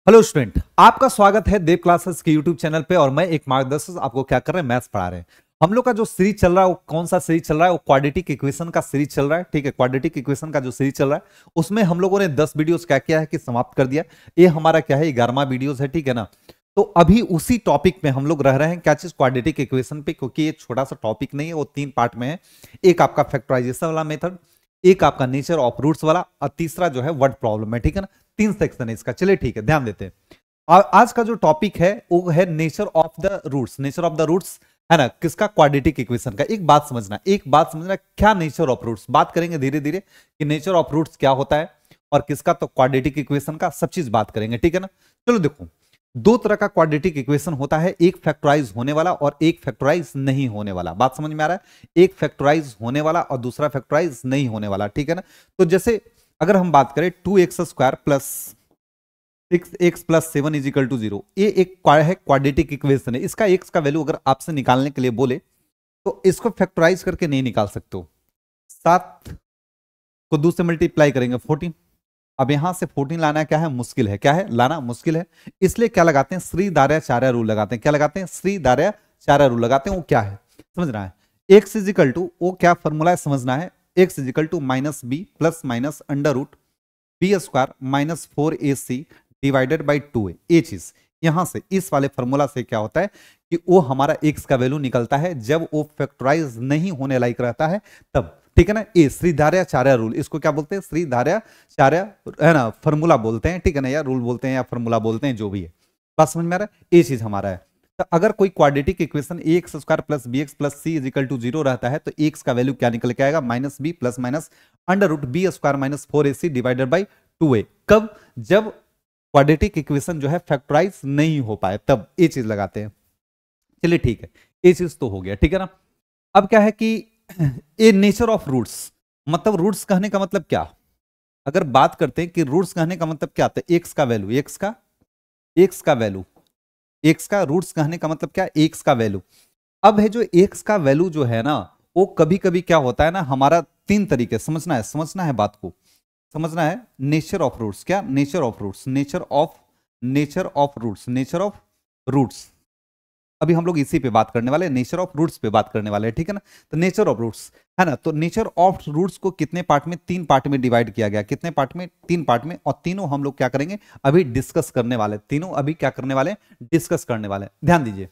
Hello student, आपका स्वागत है देव क्लासेस के यूट्यूब चैनल पे। और मैं एक मार्गदर्शक आपको क्या कर रहे हैं, मैथ्स पढ़ा रहे हैं। हम लोग का जो सीरीज चल रहा है वो कौन सा सीरीज चल रहा है, वो क्वाड्रेटिक इक्वेशन का सीरीज चल रहा है। ठीक है, क्वाड्रेटिक इक्वेशन का जो सीरीज चल रहा है उसमें हम लोगों ने 10 वीडियोस क्या किया है कि समाप्त कर दिया। ये हमारा क्या है, 11वां वीडियोस है। ठीक है ना। तो अभी उसी टॉपिक में हम लोग रह रहे हैं, क्या चीज, क्वाड्रेटिक इक्वेशन पे, क्योंकि ये छोटा सा टॉपिक नहीं है, वो 3 पार्ट में है। एक आपका फैक्टराइजेशन वाला मेथड, एक आपका नेचर ऑफ रूट्स वाला, और तीसरा जो है वर्ड प्रॉब्लम है। ठीक है ना, 3 सेक्शन है इसका। चलिए ठीक है, ध्यान देते हैं। आज का जो टॉपिक है वो है nature of the roots. Nature of the roots है ना, किसका, क्वाड्रेटिक इक्वेशन का। एक बात समझना क्या नेचर ऑफ रूट्स, बात करेंगे धीरे धीरे कि नेचर ऑफ रूट्स क्या होता है और किसका, तो क्वाड्रेटिक इक्वेशन का, सब चीज बात करेंगे। ठीक है ना। चलो देखो, दो तरह का क्वाड्रेटिक इक्वेशन होता है, एक फैक्टराइज होने वाला और एक फैक्टराइज नहीं होने वाला। बात समझ में आ रहा है, एक फैक्टराइज होने वाला और दूसरा फैक्टराइज नहीं होने वाला। ठीक है ना। तो जैसे अगर हम बात करें 2x² plus 6x plus 7 is equal to 0, ये एक है क्वाड्रेटिक इक्वेशन है। इसका x का वैल्यू अगर आपसे निकालने के लिए बोले तो इसको फैक्टराइज करके नहीं निकाल सकते हो। 7 को 2 से मल्टीप्लाई करेंगे 14। अब यहां से 14 लाना क्या है, मुश्किल है। क्या है, लाना मुश्किल है। इसलिए क्या लगाते हैं, श्रीधार्याचार्य रूल लगाते हैं। क्या लगाते हैं, श्रीधार्याचार्य रूल लगाते हैं। वो क्या है समझना है, x इज इक्वल टू, वो क्या फॉर्मूला है समझना है, x is equal to minus B plus minus under root b square minus 4ac divided by 2a। ये चीज यहां से इस वाले फॉर्मूला से क्या होता है कि वो हमारा x का वैल्यू निकलता है जब वो फैक्टराइज नहीं होने लायक रहता है तब। ठीक है ना। ये श्रीधार्याचार्य रूल, इसको क्या बोलते हैं, श्रीधार्याचार्य है ना, फॉर्मूला बोलते हैं। ठीक है ना, या रूल बोलते हैं या फॉर्मूला बोलते हैं, जो भी है। बात समझ में आ रहा है, ये चीज हमारा है। तो अगर कोई quadratic equation ax² plus bx plus c is equal to 0 रहता है तो x का वैल्यू क्या निकल के आएगा, minus B plus minus under root b square minus 4ac divided by 2a। कब, जब क्वाड्रेटिक इक्वेशन जो है फैक्टराइज नहीं हो पाए तब ये चीज लगाते हैं। चलिए ठीक है, ये चीज तो हो गया। ठीक है ना। अब क्या है कि ये नेचर ऑफ रूट्स, मतलब रूट्स कहने का मतलब क्या, अगर बात करते हैं कि रूट्स कहने का मतलब क्या आता है, एक्स का वैल्यू, एक्स का वैल्यू, एक्स का रूट्स कहने का मतलब क्या, एक्स का वैल्यू। अब है जो एक्स का वैल्यू जो है ना, वो कभी कभी क्या होता है ना, हमारा 3 तरीके समझना है बात को समझना है। नेचर ऑफ रूट्स, क्या, nature of roots, nature of roots. अभी हम लोग इसी पे बात करने वाले हैं, नेचर ऑफ रूट्स पे बात करने वाले हैं। ठीक है ना। तो नेचर ऑफ रूट्स है ना, तो नेचर ऑफ रूट्स को कितने पार्ट में, 3 पार्ट में डिवाइड किया गया। कितने पार्ट में, 3 पार्ट में। और तीनों हम लोग क्या करेंगे, अभी डिस्कस करने वाले, तीनों अभी क्या करने वाले, डिस्कस करने वाले। ध्यान दीजिए,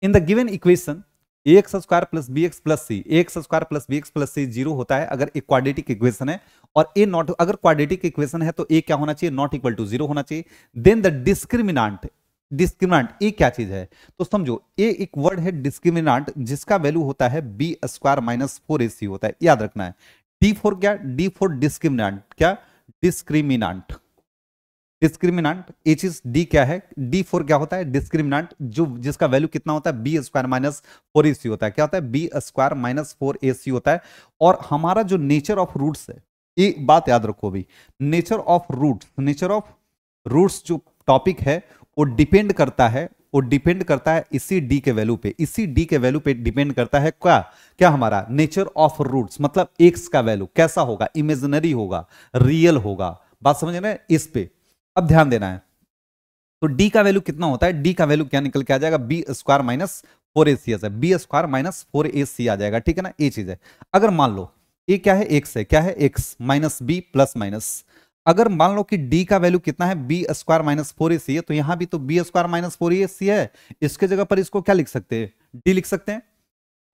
in the given equation ax² plus bx plus c, ax² plus bx plus c 0 होता है अगर एक क्वाड्रेटिक इक्वेशन है। और ए नॉट, अगर क्वाड्रेटिक इक्वेशन है तो ए क्या होना चाहिए, नॉट इक्वल टू 0 होना चाहिए। देन द डिस्क्रिमिनांट, डिस्क्रिमिनांट ए क्या चीज है, तो समझो ए एक वर्ड है डिस्क्रिमिनांट, जिसका वैल्यू होता है बी स्क्वायर माइनस 4ac होता है, याद रखना है। डी फोर क्या, डी फोर डिस्क्रिमिनांट, क्या, डिस्क्रिमिनांट, डिस्क्रिमिनांट। ये चीज डी क्या है, डी फोर क्या होता है, डिस्क्रिमिनांट, जो जिसका वैल्यू कितना होता है, बी स्क्वायर माइनस 4ac होता है। क्या होता है, बी स्क्वायर माइनस 4ac होता है। और हमारा जो नेचर ऑफ रूट्स है, ये बात याद रखो अभी, नेचर ऑफ रूट्स जो टॉपिक है वो डिपेंड करता है इसी डी के वैल्यू पे, इसी डी के वैल्यू पे डिपेंड करता है। क्या, क्या हमारा नेचर ऑफ रूट्स, मतलब एक्स का वैल्यू कैसा होगा, इमेजिनरी होगा, रियल होगा। बात समझ रहे हैं इस पे। अब ध्यान देना है, तो डी का वैल्यू कितना होता है, डी का वैल्यू क्या निकल के आ जाएगा, बी स्क्वायर माइनस 4ac है, बी स्क्वायर माइनस 4ac आ जाएगा। ठीक है ना, ये चीज है। अगर मान लो ये क्या है, एक्स है, क्या है, x minus B plus minus, अगर मान लो कि डी का वैल्यू कितना है, बी स्क्वायर माइनस 4ac है, तो यहां भी तो बी स्क्वायर माइनस 4ac है, इसके जगह पर इसको क्या लिख सकते हैं, डी लिख सकते हैं।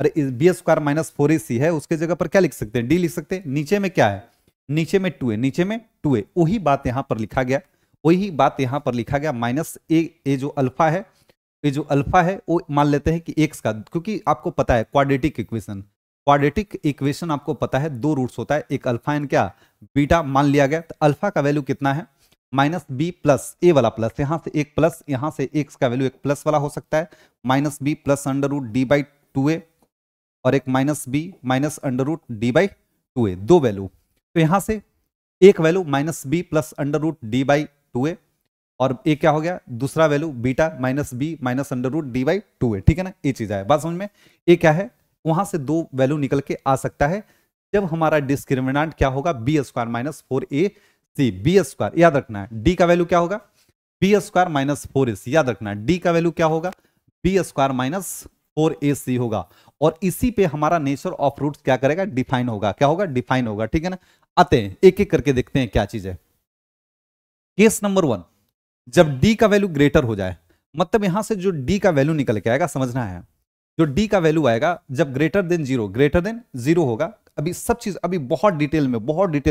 अरे बी स्क्वायर माइनस 4ac है, उसके जगह पर क्या लिख सकते हैं, डी लिख सकते हैं। नीचे में क्या है, नीचे में 2 है, नीचे में 2 है। वही बात यहां पर लिखा गया, वही बात यहां पर लिखा गया, माइनस ए जो अल्फा है, ये जो अल्फा है वो मान लेते हैं कि एक्स का, क्योंकि आपको पता है क्वाड्रेटिक इक्वेशन आपको पता है 2 रूट्स होता है, एक अल्फा एंड क्या, बीटा मान लिया गया। तो अल्फा का वैल्यू कितना है, माइनस बी प्लस ए वाला प्लस, यहां से एक प्लस, यहां से एक्स का वैल्यू एक प्लस वाला हो सकता है, minus B plus under root d by 2a, और एक minus b minus under root d by 2a, 2 value. तो यहां से एक value minus B plus under root d by 2a, और एक क्या हो गया, दूसरा value beta minus b minus under root d by 2a। ठीक है ना, ये चीज है, बात समझ में। ये क्या है, वहां से 2 वैल्यू निकल के आ सकता है जब हमारा डिस्क्रिमिनांट क्या होगा, b square minus 4ac, b square याद रखना है। डी का वैल्यू क्या होगा, बी स्क्वायर माइनस 4ac, याद रखना डी का वैल्यू क्या होगा, बी स्क्वायर माइनस 4ac होगा। और इसी पे हमारा नेचर ऑफ रूट्स क्या करेगा, डिफाइन होगा, क्या होगा, डिफाइन होगा, ठीक है ना। आते हैं एक एक करके देखते हैं क्या चीज है। केस नंबर 1, जब डी का वैल्यू ग्रेटर हो जाए, मतलब यहां से जो डी का वैल्यू निकल के आएगा, समझना है, जो डी का वैल्यू आएगा जब ग्रेटर देन जीरो होगा। अभी सब चीज अभी बहुत डिटेल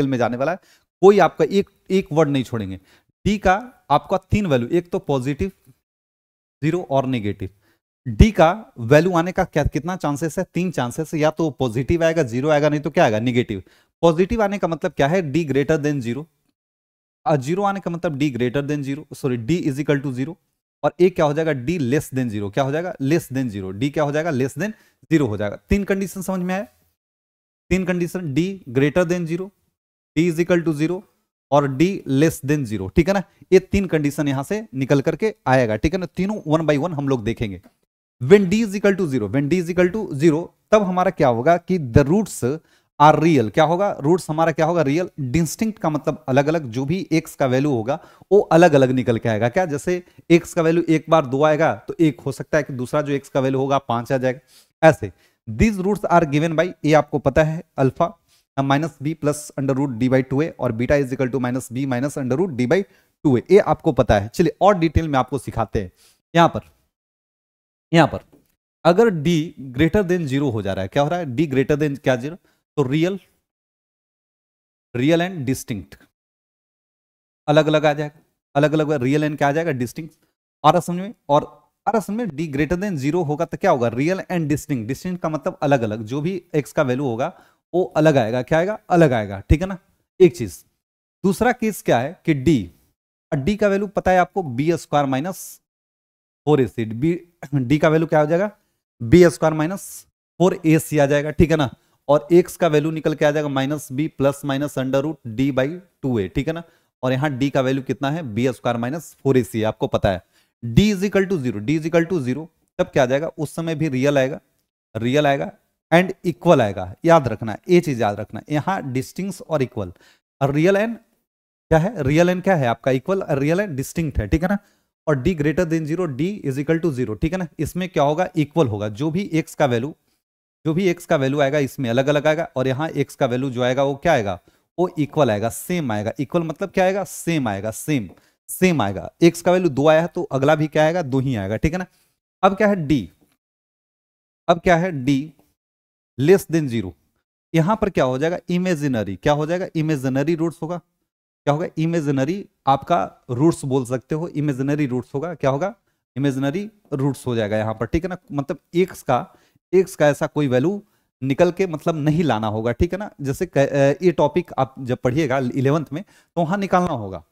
में जाने वाला है, कोई आपका एक एक वर्ड नहीं छोड़ेंगे। डी का आपका 3 वैल्यू, एक तो पॉजिटिव, जीरो और नेगेटिव। डी का वैल्यू आने का क्या कितना चांसेस है, 3 चांसेस है, या तो पॉजिटिव आएगा, जीरो आएगा, नहीं तो क्या आएगा, निगेटिव। पॉजिटिव आने का मतलब क्या है, d greater than zero, zero आने का मतलब d greater than zero, sorry d is equal to zero. और एक क्या हो जाएगा, डी लेस देन जीरो, क्या हो जाएगा, लेस देन जीरो, डी क्या हो जाएगा, लेस देन जीरो हो जाएगा। 3 कंडीशन समझ में आया, 3 condition, d greater than zero, D is equal to zero और डी लेस देन जीरो, ठीक है ना। ये 3 कंडीशन यहां से निकल करके आएगा, ठीक है ना। तीनों 1 बाय 1 हम लोग देखेंगे। When d is equal to zero, when d is equal to zero, तब हमारा क्या होगा कि द रूट्स आर रियल, क्या होगा, रूट्स हमारा क्या होगा, रियल। डिस्टिंक्ट का मतलब अलग अलग, जो भी एक्स का वैल्यू होगा वो अलग अलग निकल के आएगा, क्या, जैसे एक्स का वैल्यू एक बार 2 आएगा तो एक हो सकता है कि दूसरा जो एक्स का वैल्यू होगा 5 आ जाएगा, ऐसे। These roots are given by, ये आपको पता है, alpha minus B plus under root d by 2a और beta is equal to minus b minus under root d by 2a, ये आपको पता है। चलिए और डिटेल में आपको सिखाते हैं। यहां पर अगर d ग्रेटर देन जीरो हो जा रहा है, क्या हो रहा है, d ग्रेटर देन क्या जीरो, तो रियल एंड डिस्टिंक्ट अलग अलग आ जाएगा, अलग अलग रियल एंड क्या आ जाएगा, डिस्टिंक्ट। और समझ में, और समझ में, डी ग्रेटर देन जीरो होगा तो क्या होगा, रियल एंड डिस्टिंक्ट। डिस्टिंक्ट का मतलब अलग अलग, जो भी एक्स का वैल्यू होगा वो अलग आएगा, क्या आएगा, अलग आएगा, ठीक है ना। एक चीज, दूसरा केस क्या है कि डी का वैल्यू पता है आपको, b square minus 4ac, d का वैल्यू क्या हो जाएगा, बी स्क्वायर माइनस 4ac आ जाएगा, ठीक है ना। और एक्स का वैल्यू निकल के आ जाएगा minus B plus minus under root d by 2a, ठीक है ना। और यहाँ डी का वैल्यू कितना है, बी स्क्वायर माइनस 4ac, आपको पता है। D is equal to zero, D is equal to zero, तब क्या आ जाएगा, उस समय भी रियल आएगा एंड इक्वल आएगा, याद रखना, ये चीज याद रखना, यहाँ डिस्टिंक्ट और इक्वल। रियल एंड क्या है, रियल एंड क्या है आपका, इक्वल, रियल एंड डिस्टिंक्ट है, ठीक है ना। और d greater than zero, D is equal to zero, ठीक है ना। इसमें क्या होगा, इक्वल होगा, जो भी एक्स का वैल्यू आएगा इसमें अलग अलग आएगा, और यहाँ एक्स का वैल्यू जो आएगा वो क्या आएगा, वो इक्वल आएगा, सेम आएगा। इक्वल मतलब क्या आएगा, सेम आएगा, सेम आएगा। एक्स का वैल्यू 2 आया है तो अगला भी क्या आएगा, 2 ही आएगा, ठीक है ना। अब क्या है डी लेस देन जीरो, यहां पर क्या हो जाएगा, इमेजिनरी, क्या हो जाएगा, इमेजिनरी रूट्स होगा, क्या होगा, इमेजिनरी आपका रूट्स बोल सकते हो, इमेजिनरी रूट्स होगा, क्या होगा, इमेजिनरी रूट्स हो जाएगा यहाँ पर, ठीक है ना। मतलब एक्स का ऐसा कोई वैल्यू निकल के मतलब नहीं लाना होगा, ठीक है ना। जैसे ये टॉपिक आप जब पढ़िएगा 11th में तो वहां निकालना होगा,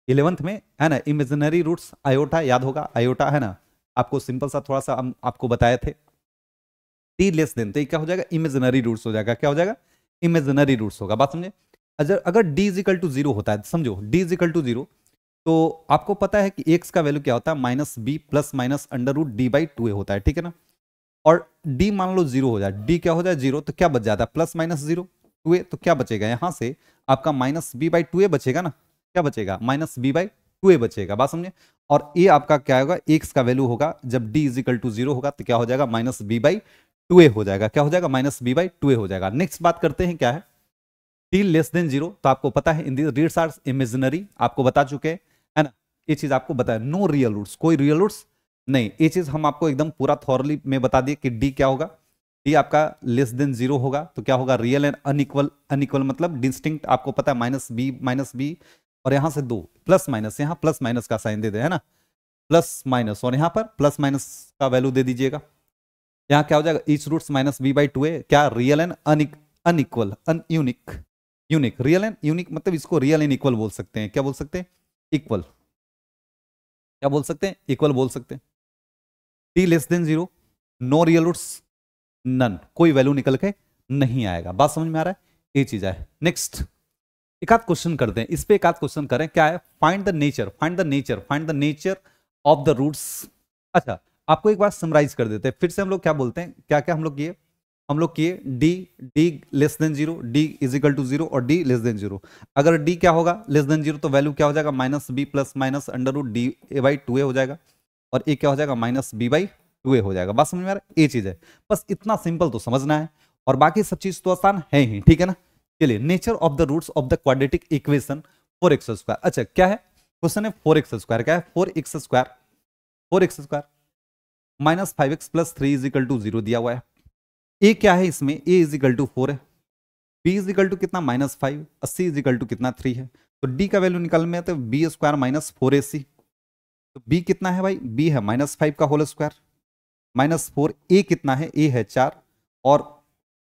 11th में है ना, इमेजिनरी रूट्स, आयोटा याद होगा, आयोटा है ना, आपको सिंपल सा थोड़ा सा हम आपको बताए थे। टी लेस देन, तो क्या हो जाएगा, इमेजिनरी रूट्स हो जाएगा, क्या हो जाएगा, इमेजिनरी रूट्स होगा, बात समझे। अगर d is equal to zero होता है, समझो d is equal to zero, तो आपको पता है कि एक्स का वैल्यू क्या होता है, minus B plus minus under root d by 2a होता है, ठीक है ना। और डी मान लो जीरो हो जाए, डी क्या हो जाए, जीरो, तो क्या बच जाता है, प्लस माइनस जीरो 2a, तो क्या बचेगा यहां से आपका माइनस बी बाई 2a बचेगा ना, क्या बचेगा, माइनस बी बाई 2a बचेगा, बात समझे। और ये आपका क्या होगा, एक्स का वैल्यू होगा जब d is equal to zero होगा तो क्या हो जाएगा, माइनस बी बाई 2a हो जाएगा, क्या हो जाएगा, माइनस बी बाई 2a हो जाएगा। नेक्स्ट बात करते हैं, क्या है टी लेस देन जीरो, तो आपको पता है इन दी रूट्स आर इमेजिनरी, आपको बता चुके हैं, है ना, ये चीज आपको बताया। नो रियल रूट्स, कोई रियल रूट्स नहीं, ये चीज हम आपको एकदम पूरा थॉरली में बता दिए कि डी क्या होगा, डी आपका लेस देन जीरो होगा तो क्या होगा, रियल एंड अनइक्वल मतलब डिस्टिंक्ट, आपको पता है माइनस बी और यहां से 2 प्लस माइनस, यहाँ प्लस माइनस का साइन दे दे, है ना, प्लस माइनस, और यहाँ पर प्लस माइनस का वैल्यू दे दीजिएगा। यहाँ क्या हो जाएगा, each roots minus B by 2a, क्या, real and unequal, unique, real and unique, मतलब इसको रियल एंड इक्वल बोल सकते हैं, क्या बोल सकते हैं, इक्वल, क्या बोल सकते हैं, इक्वल बोल सकते हैं। D less than zero, no real roots, none, कोई वैल्यू निकल के नहीं आएगा, बात समझ में आ रहा है, ये चीज है। नेक्स्ट एक आध क्वेश्चन करते हैं, इस पे एक आध क्वेश्चन करें, क्या है, find the nature of the roots. अच्छा, आपको एक बार समराइज कर देते हैं, फिर से हम लोग क्या बोलते हैं, क्या क्या हम लोग किए, हम लोग किए D less than zero, D is equal to zero और डी लेस देन जीरो। अगर डी क्या होगा लेस देन जीरो तो वैल्यू क्या हो जाएगा minus B plus minus under root D A by two A हो जाएगा, और ए क्या हो जाएगा minus B by two A हो जाएगा। बात समझ में आ रहा है, ये चीज है, बस इतना सिंपल तो समझना है, और बाकी सब चीज तो आसान है ही, ठीक है ना। चलिए, nature of the roots of the quadratic equation 4x square. अच्छा क्या है क्वेश्चन है 4x स्क्वायर, क्या है 4x square, 4x square minus 5x plus 3 is equal to 0 दिया हुआ है। ए क्या है इसमें, ए इज इक्वल टू 4 है, बी इज इक्वल टू कितना माइनस 5, अस्सी इज इक्वल टू कितना 3 है, तो डी का वैल्यू निकाल में तो बी स्क्वायर माइनस 4ac, तो बी कितना है भाई, बी है माइनस 5 का होल स्क्वायर माइनस 4, ए कितना है, ए है 4 और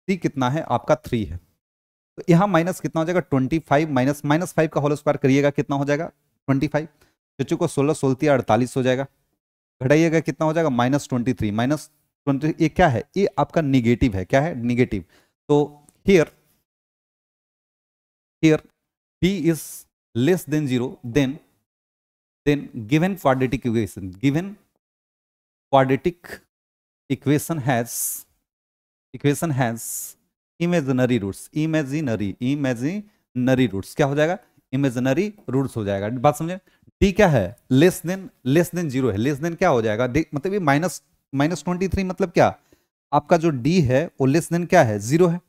सी कितना है आपका 3 है, तो यहाँ माइनस कितना हो जाएगा 25 माइनस माइनस 5 का होल स्क्वायर करिएगा कितना हो जाएगा 25, बच्चों को 16 16 48 हो जाएगा, घटाइएगा कितना हो जाएगा माइनस 23 माइनस 20, ये क्या है, ये आपका निगेटिव है, क्या है निगेटिव, तो here b is less than 0, then given quadratic equation has imaginary roots, imaginary roots क्या हो जाएगा, imaginary roots हो जाएगा। बात समझे, d क्या है लेस देन जीरो है, लेस देन क्या हो जाएगा मतलब ये माइनस 23 मतलब क्या, आपका जो d है वो लेस देन क्या है जीरो है,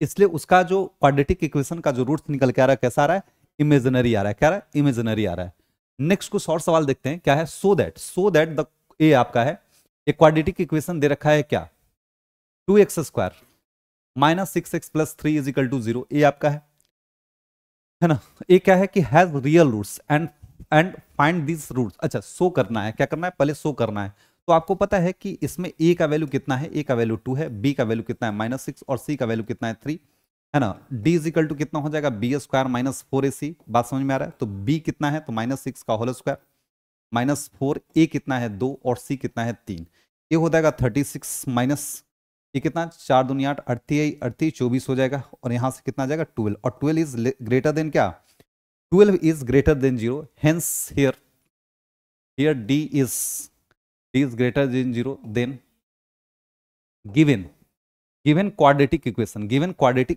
इसलिए उसका जो क्वाड्रेटिक इक्वेशन का जो रूट्स निकल के आ रहा है कैसा आ रहा है, इमेजिनरी आ रहा है, क्या आ रहा है इमेजिनरी आ रहा है। नेक्स्ट कुछ और सवाल देखते हैं, क्या है सो दैट द ए आपका है एक क्वाड्रेटिक इक्वेशन दे रखा है क्या 2x square minus 6x plus 3 is equal to 0, a आपका है ना, ए क्या है कि has real roots and find this roots. अच्छा सो करना है, क्या करना है पहले सो करना है, तो आपको पता है कि इसमें a का वैल्यू कितना है, a का वैल्यू 2 है, b का वैल्यू कितना है माइनस 6 और c का वैल्यू कितना है 3 है ना, d इज इक्वल टू कितना हो जाएगा बी स्क्वायर माइनस 4ac, बात समझ में आ रहा है, तो b कितना है तो माइनस 6 का होल स्क्वायर माइनस 4, a कितना है 2 और c कितना है 3, ये हो जाएगा 36 माइनस ये कितना 4 दूनी 8 38 24 हो जाएगा, और यहाँ से कितना आ जाएगा 12, और 12 इज ग्रेटर देन क्या 12 is greater than 0, hence here d is greater than 0, then given quadratic equation,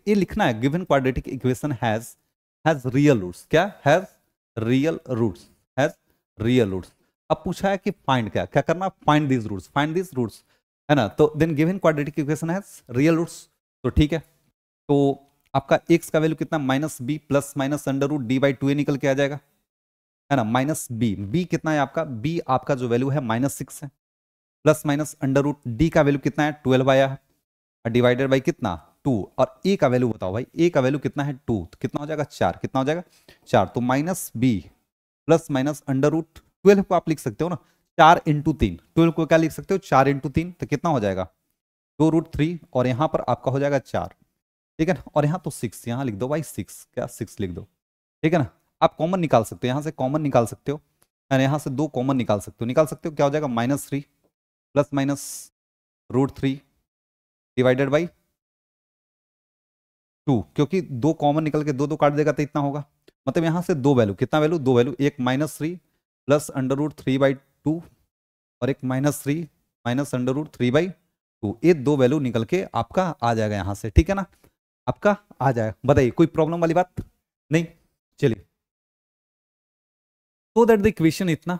ये लिखना है given quadratic equation has real roots, क्या has real roots। अब पूछा है कि फाइंड क्या करना, फाइंड these roots है ना, तो then given quadratic equation has real roots, तो ठीक है, तो आपका x का वैल्यू कितना minus B plus minus under root d by 2a निकल के आ जाएगा, है ना, माइनस बी कितना है आपका, बी आपका जो वैल्यू है माइनस 6 है, plus minus under root d का वैल्यू कितना है 12 आया है, डिवाइडेड बाई कितना 2, और ए का वैल्यू बताओ भाई, ए का वैल्यू कितना है 2, तो कितना हो जाएगा 4, कितना हो जाएगा 4, तो minus B plus minus under root 12 को आप लिख सकते हो ना 4 इंटू 3, 12 को क्या लिख सकते हो 4 इंटू 3, तो कितना हो जाएगा 2√3, और यहाँ पर आपका हो जाएगा 4, ठीक है ना, और यहाँ तो 6 यहाँ लिख दो भाई 6, क्या 6 लिख दो, ठीक है ना, आप कॉमन निकाल सकते हो, यहाँ से कॉमन निकाल सकते हो, यहाँ से 2 कॉमन निकाल सकते हो क्या हो जाएगा minus 3 plus minus √3 divided by 2, क्योंकि 2 कॉमन निकल के 2 काट देगा तो इतना होगा, मतलब यहाँ से 2 वैल्यू, कितना वैल्यू 2 वैल्यू, एक माइनस 3 प्लस अंडर रूट 3/2 और एक माइनस 3 माइनस अंडर रूट 3/2, ये 2 वैल्यू निकल के आपका आ जाएगा यहाँ से, ठीक है ना, आपका आ जाएगा। बताइए कोई प्रॉब्लम वाली बात नहीं, चलिए, so that the equation इतना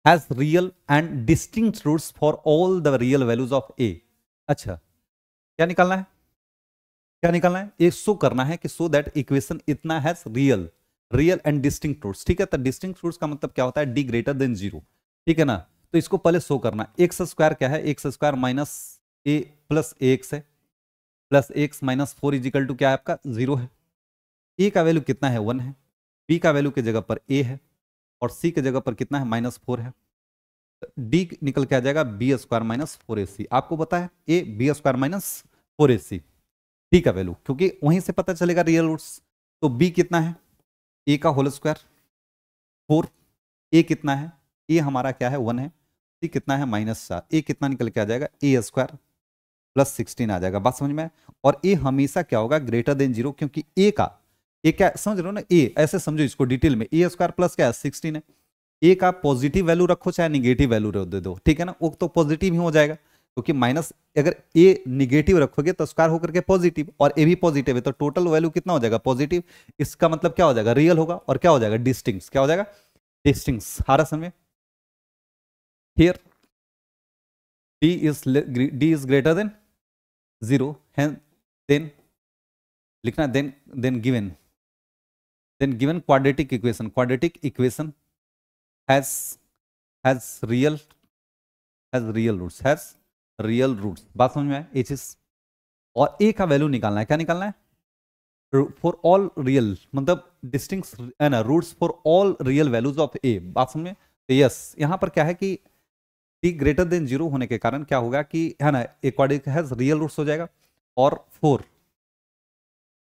has real and distinct roots for all the real values of a। अच्छा क्या निकालना है, ये शो करना है कि so that equation इतना has real and distinct roots, ठीक है, तो distinct roots का मतलब क्या होता है d greater than 0, ठीक है ना, तो इसको पहले शो करना, एक्स स्क्वायर क्या है, x square minus a plus x है, plus x minus 4 is equal to क्या है आपका 0 है, ए का वैल्यू कितना है 1 है, बी का वैल्यू की जगह पर ए है, और सी की जगह पर कितना है माइनस 4 है, डी निकल के आ जाएगा बी स्क्वायर माइनस 4ac, आपको पता है a b square minus 4ac, d का वैल्यू, क्योंकि वहीं से पता चलेगा रियल रूट्स, तो बी कितना है ए का होल स्क्वायर 4, ए कितना है, ए हमारा क्या है 1 है, सी कितना है -4, ए कितना निकल के आ जाएगा ए स्क्वायर प्लस 16 आ जाएगा, बात समझ में, और ए हमेशा क्या होगा ग्रेटर देन 0, क्योंकि ए क्या समझ रहे हो ना, ए ऐसे समझो इसको डिटेल में, ए स्क्वायर प्लस क्या है 16 है, ए का पॉजिटिव वैल्यू रखो चाहे निगेटिव वैल्यू दे दो, ठीक है ना, वो तो पॉजिटिव ही हो जाएगा, क्योंकि माइनस अगर ए निगेटिव रखोगे तो स्क्वायर होकर के पॉजिटिव, और ए भी पॉजिटिव है तो टोटल वैल्यू कितना हो जाएगा पॉजिटिव। इसका मतलब क्या हो जाएगा रियल होगा, और क्या हो जाएगा डिस्टिंक्ट, क्या हो जाएगा डिस्टिंक्ट। हारा समय here d is greater than 0, hence then लिखना then given quadratic equation has real roots। बात समझ में आए ये चीज। और ए का वैल्यू निकालना है, क्या निकालना है फॉर ऑल रियल, मतलब डिस्टिंक्ट है ना roots for all real values of A. बात समझ में। तो यस यहां पर क्या है कि टी ग्रेटर देन 0 होने के कारण क्या होगा कि है ना a quadratic has real roots हो जाएगा। और 4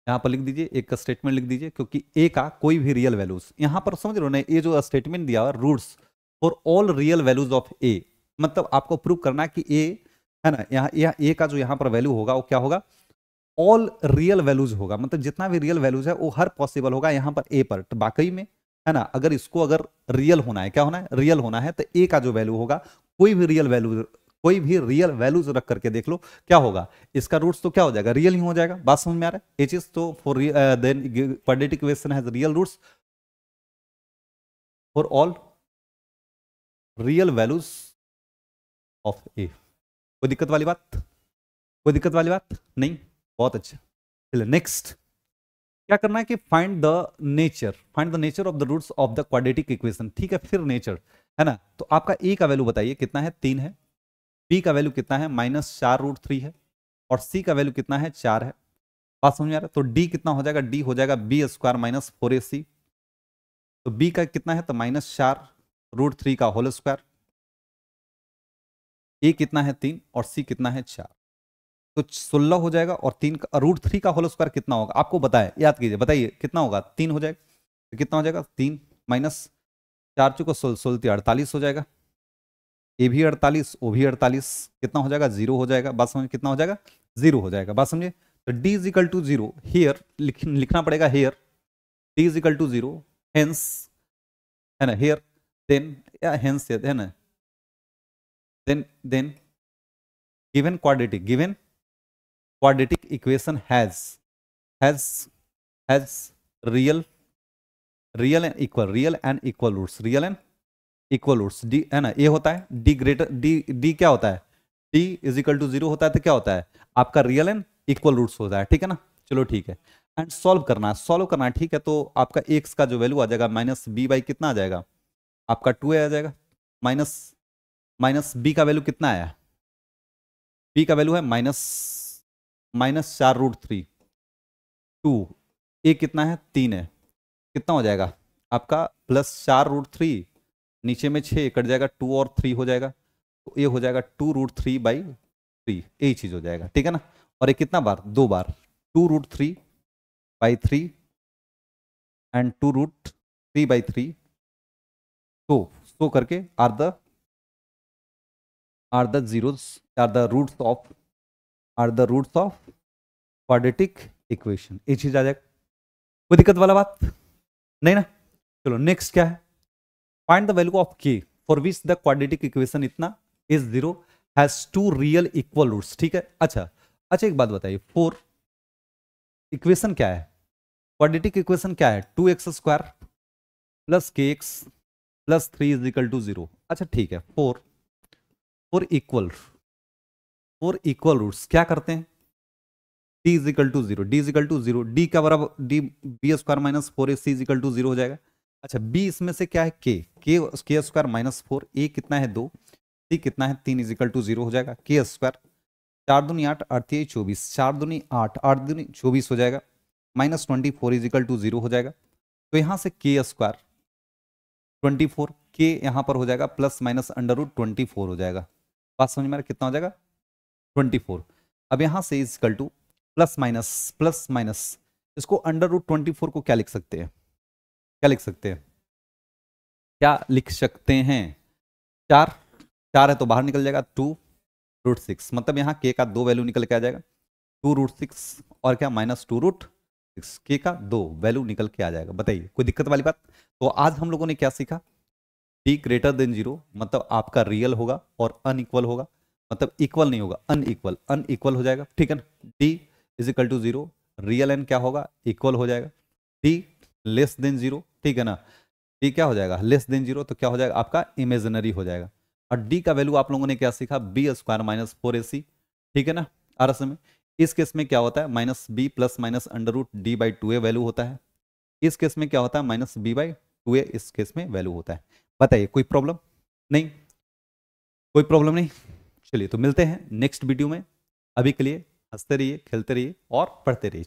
यहां पर लिख दीजिए, एक का स्टेटमेंट लिख दीजिए, क्योंकि ए का कोई भी रियल वैल्यूज यहां पर समझ रहे हो ना, ये जो स्टेटमेंट दिया हुआ roots for all real values of A, मतलब आपको प्रूव करना है कि ए है ना यहाँ ए का जो यहाँ पर वैल्यू होगा वो क्या होगा ऑल रियल वैल्यूज होगा, मतलब जितना भी रियल वैल्यूज है वो हर पॉसिबल होगा यहाँ पर ए पर। तो वाकई में है ना अगर इसको अगर रियल होना है, क्या होना है रियल होना है, तो ए का जो वैल्यू होगा कोई भी रियल वैल्यूज रख करके देख लो क्या होगा, इसका रूट्स तो क्या हो जाएगा रियल ही हो जाएगा। बात समझ में आ रहा है ये चीज। तो for then quadratic equation has real roots for all real values of A. कोई दिक्कत वाली बात, कोई दिक्कत वाली बात नहीं, बहुत अच्छा। चलिए नेक्स्ट क्या करना है कि find the nature of the roots of the quadratic equation. ठीक है, फिर नेचर है ना, तो आपका ए का वैल्यू बताइए कितना है 3 है, बी का वैल्यू कितना है -4√3 है, और सी का वैल्यू कितना है 4 है। बात समझ में आ रहा है। तो डी कितना हो जाएगा, डी हो जाएगा b² -4ac। तो बी का कितना है तो -4√3 का होल स्क्वायर, ए कितना है 3 और सी कितना है 4, तो 16 हो जाएगा। और 3 का √3 का होल स्क्वायर कितना होगा आपको बताए, याद कीजिए, बताइए कितना होगा 3 हो जाएगा। तो कितना हो जाएगा 3 -4 चुको 16 48 हो जाएगा। ए भी 48 ओ भी 48 कितना हो जाएगा 0 हो जाएगा। बात समझ कितना हो जाएगा 0 हो जाएगा। बात समझिए। तो d is equal to 0 here लिखना पड़ेगा here d is equal to 0 hence है ना हियर देन या हेंस है ना then given quadratic equation has real and equal roots, d है ना, ये होता है d क्या होता है d इज इक्वल टू 0 होता है, तो क्या होता है आपका रियल एंड इक्वल रूट्स होता है। ठीक है ना, चलो ठीक है। एंड सॉल्व करना है ठीक है। तो आपका x का जो वैल्यू आ जाएगा -b/, कितना आ जाएगा आपका 2a आ जाएगा। माइनस b का वैल्यू कितना आया, b का वैल्यू है -4√3, 2 a कितना है 3 है, कितना हो जाएगा आपका +4√3, नीचे में 6 कट जाएगा 2 और 3 हो जाएगा, तो ये हो जाएगा 2√3/3, यही चीज हो जाएगा। ठीक है ना, और ये कितना बार 2 बार 2√3/3 एंड 2√3/3, तो सो करके are the roots of quadratic equation, ये चीज आ जाएगा। कोई दिक्कत वाला बात नहीं ना। चलो नेक्स्ट क्या है, find the value of k for which the quadratic equation इतना is 0 has 2 real equal roots. ठीक है, अच्छा एक बात बताइए, फोर इक्वेशन क्या है, क्वाड्रेटिक इक्वेशन क्या है 2x² + kx + 3 is equal to 0। अच्छा ठीक है, फोर इक्वल रूट्स क्या करते हैं, d is equal to 0, d का बराबर b² -4ac is equal to 0 हो जाएगा। अच्छा b इसमें से क्या है k -4, a कितना है 2, c कितना है 3 इज इक्वल टू 0 हो जाएगा। k², 4 दूनी 8, 8 24, 4 दूनी 8, 8 दूनी 24 हो जाएगा, -24 इज इक्वल टू 0 हो जाएगा। तो यहाँ से k² 24, k यहाँ पर हो जाएगा ±√24 हो जाएगा। बात समझ में आ रहा कितना हो जाएगा 24। अब यहाँ से is equal two plus minus इसको √24 को क्या लिख सकते हैं, क्या लिख सकते हैं 4 है तो बाहर निकल जाएगा 2√6, मतलब यहाँ k का 2 वैल्यू निकल के आ जाएगा 2√6 और क्या -2√6, k का 2 वैल्यू निकल के आ जाएगा। बताइए कोई दिक्कत वाली बात। तो आज हम लोगों ने क्या सीखा, d ग्रेटर देन 0 मतलब आपका रियल होगा और अनइक्वल होगा, मतलब इक्वल नहीं होगा, अनइक्वल, अनइक्वल हो जाएगा, ठीक है ना। D is equal to 0, real and क्या होगा, इक्वल हो जाएगा। डी लेस देन 0, ठीक है ना, डी क्या हो जाएगा, लेस देन 0, तो क्या हो जाएगा आपका इमेजिनरी हो जाएगा। और डी का वैल्यू आप लोगों ने क्या सीखा, बी स्क्वायर माइनस 4ac, ठीक है ना। आरस में इस केस में क्या होता है, minus B plus minus under root d by 2a value होता है। इस केस में क्या होता है, माइनस बी बाई 2a इस केस में वैल्यू होता है। बताइए कोई प्रॉब्लम नहीं, कोई प्रॉब्लम नहीं। चलिए तो मिलते हैं नेक्स्ट वीडियो में, अभी के लिए हंसते रहिए, खेलते रहिए और पढ़ते रहिए।